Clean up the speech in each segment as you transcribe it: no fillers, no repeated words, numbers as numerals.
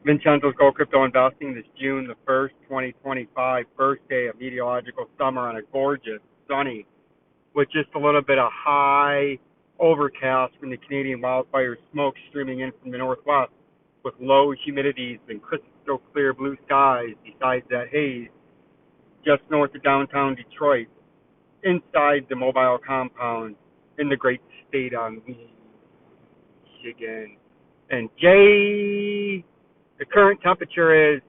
Vincenzo's Gold Crypto Investing this June the 1st, 2025, first day of meteorological summer on a gorgeous, sunny, with just a little bit of high overcast from the Canadian wildfire smoke streaming in from the northwest, with low humidities and crystal clear blue skies besides that haze just north of downtown Detroit, inside the mobile compound in the great state of Michigan. And Jay, the current temperature is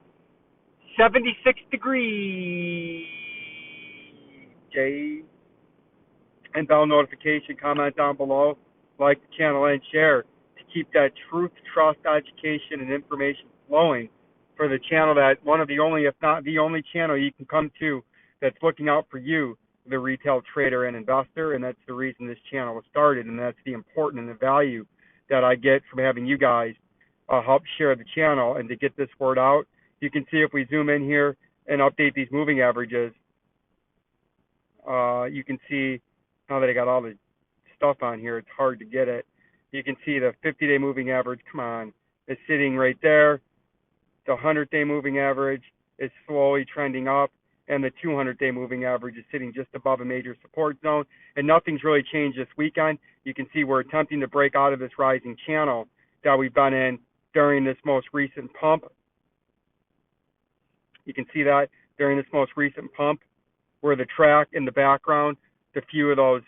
76 degrees. Jay, and bell notification, comment down below, like the channel and share to keep that truth, trust, education, and information flowing for the channel that one of the only, if not the only channel you can come to that's looking out for you, the retail trader and investor. And that's the reason this channel was started, and that's the important and the value that I get from having you guys help share the channel and to get this word out. You can see if we zoom in here and update these moving averages, you can see now that I got all the stuff on here, it's hard to get it. You can see the 50-day moving average, come on, is sitting right there. The 100-day moving average is slowly trending up, and the 200-day moving average is sitting just above a major support zone. And nothing's really changed this weekend. You can see we're attempting to break out of this rising channel that we've been in during this most recent pump. You can see that during this most recent pump, where the track in the background, the few of those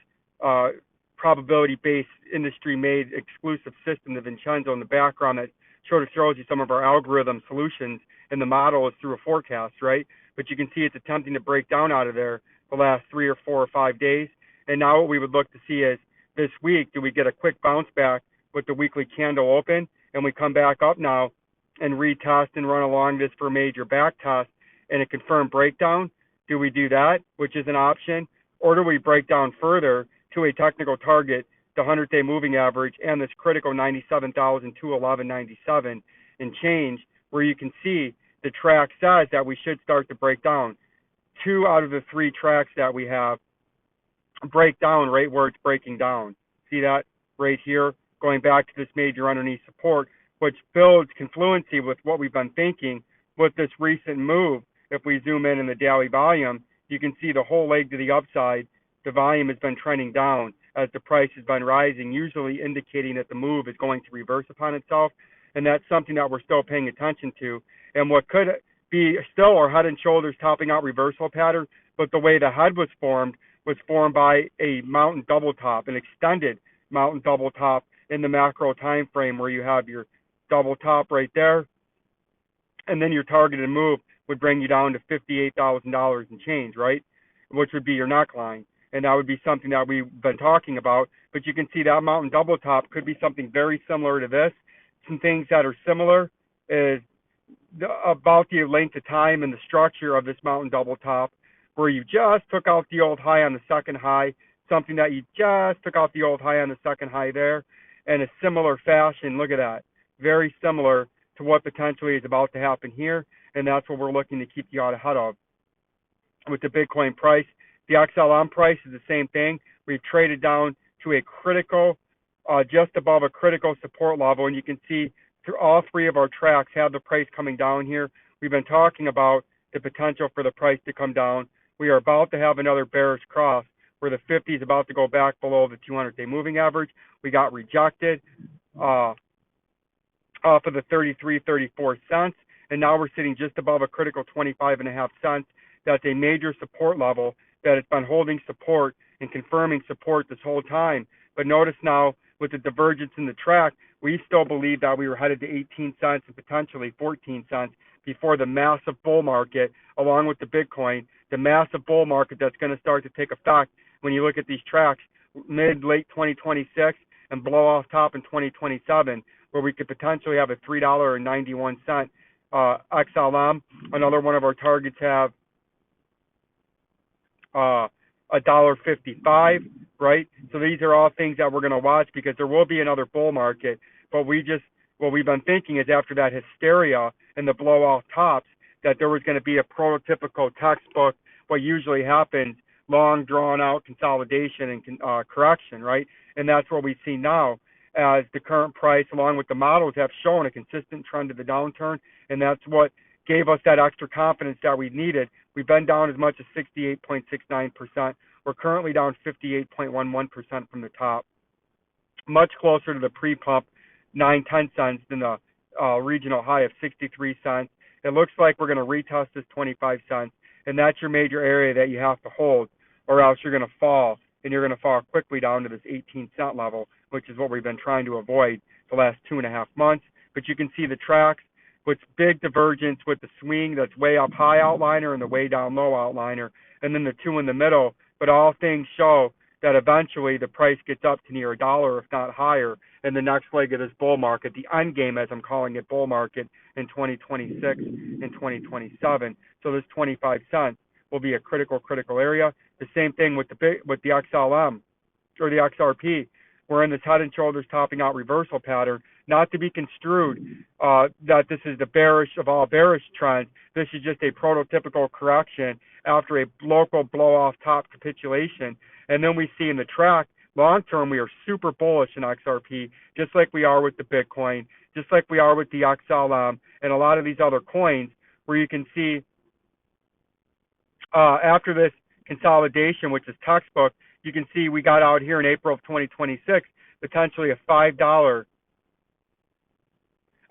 probability-based industry-made exclusive system, the Vincenzo in the background, that sort of shows you some of our algorithm solutions, and the model is through a forecast, right? But you can see it's attempting to break down out of there the last 3 or 4 or 5 days. And now what we would look to see is this week, do we get a quick bounce back with the weekly candle open, and we come back up now and retest and run along this for a major back test and a confirmed breakdown? Do we do that, which is an option? Or do we break down further to a technical target, the 100-day moving average, and this critical 97,211.97 and change, where you can see the track says that we should start to break down. 2 out of the 3 tracks that we have break down right where it's breaking down. See that right here, going back to this major underneath support, which builds confluency with what we've been thinking with this recent move. If we zoom in the daily volume, you can see the whole leg to the upside. The volume has been trending down as the price has been rising, usually indicating that the move is going to reverse upon itself. And that's something that we're still paying attention to. And what could be still our head and shoulders topping out reversal pattern, but the way the head was formed by a mountain double top, an extended mountain double top in the macro time frame, where you have your double top right there, and then your targeted move would bring you down to $58,000 and change, right? Which would be your neckline. And that would be something that we've been talking about. But you can see that mountain double top could be something very similar to this. Some things that are similar is about the length of time and the structure of this mountain double top, where you just took out the old high on the second high, something that you just took out the old high on the second high there, in a similar fashion. Look at that. Very similar to what potentially is about to happen here. And that's what we're looking to keep you out ahead of. With the Bitcoin price, the XLM price is the same thing. We've traded down to a critical, just above a critical support level. And you can see through all 3 of our tracks have the price coming down here. We've been talking about the potential for the price to come down. We are about to have another bearish cross where the 50 is about to go back below the 200-day moving average. We got rejected off of the 34 cents. And now we're sitting just above a critical 25.5 cents. That's a major support level that has been holding support and confirming support this whole time. But notice now, with the divergence in the track, we still believe that we were headed to 18 cents and potentially 14 cents before the massive bull market, along with the Bitcoin, the massive bull market that's going to start to take effect when you look at these tracks mid-late 2026 and blow off top in 2027, where we could potentially have a $3.91 XLM. Another one of our targets have $1.55, right? So these are all things that we're going to watch, because there will be another bull market. But what we've been thinking is, after that hysteria and the blow off tops, that there was going to be a prototypical textbook, what usually happens, long drawn out consolidation and correction, right? And that's what we see now. as the current price, along with the models, have shown a consistent trend of the downturn, and that's what gave us that extra confidence that we needed. We've been down as much as 68.69%. We're currently down 58.11% from the top, much closer to the pre-pump 9-10 cents than the regional high of 63 cents. It looks like we're going to retest this 25 cents, and that's your major area that you have to hold, or else you're going to fall, and you're going to fall quickly down to this 18-cent level, which is what we've been trying to avoid the last 2.5 months. But you can see the tracks with big divergence with the swing that's way up high outliner and the way down low outliner, and then the two in the middle. But all things show that eventually the price gets up to near $1, if not higher, in the next leg of this bull market, the endgame, as I'm calling it, bull market in 2026 and 2027. So this 25 cents will be a critical area. The same thing with the XLM or the XRP. We're in this head and shoulders topping out reversal pattern, not to be construed that this is the bearish of all bearish trends. This is just a prototypical correction after a local blow-off top capitulation. And then we see in the track, long term, we are super bullish in XRP, just like we are with the Bitcoin, just like we are with the XLM, and a lot of these other coins, where you can see after this consolidation, which is textbook, you can see we got out here in April of 2026, potentially a $5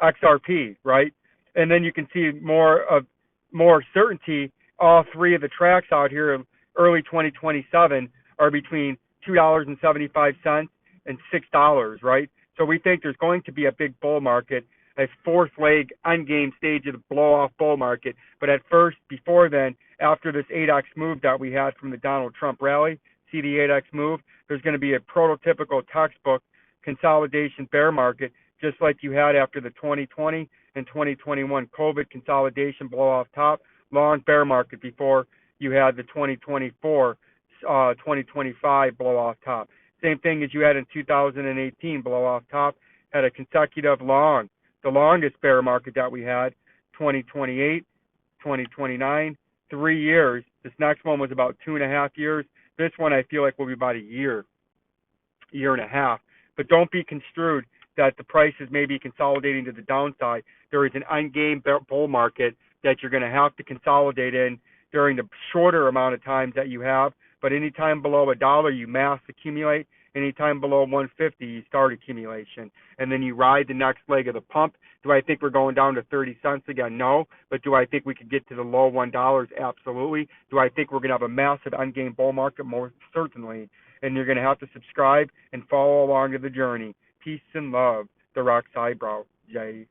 XRP, right? And then you can see more certainty. All three of the tracks out here in early 2027 are between $2.75 and $6, right? So we think there's going to be a big bull market, a fourth leg endgame stage of the blow-off bull market. But at first, before then, after this 8x move that we had from the Donald Trump rally, see the 8x move, there's going to be a prototypical textbook consolidation bear market, just like you had after the 2020 and 2021 COVID consolidation blow-off top, long bear market before you had the 2024 2025 blow-off top. Same thing as you had in 2018 blow-off top, had a consecutive long, the longest bear market that we had, 2028, 2029, 3 years. This next one was about 2.5 years. This one I feel like will be about a year and a half. But don't be construed that the price is maybe consolidating to the downside. There is an endgame bull market that you're going to have to consolidate in during the shorter amount of time that you have. But anytime below $1, you mass accumulate. Anytime below 150, you start accumulation. And then you ride the next leg of the pump. Do I think we're going down to 30 cents again? No. But do I think we could get to the low $1? Absolutely. Do I think we're going to have a massive endgame bull market? Most certainly. And you're going to have to subscribe and follow along to the journey. Peace and love. The Rex Eyebrow. Jay.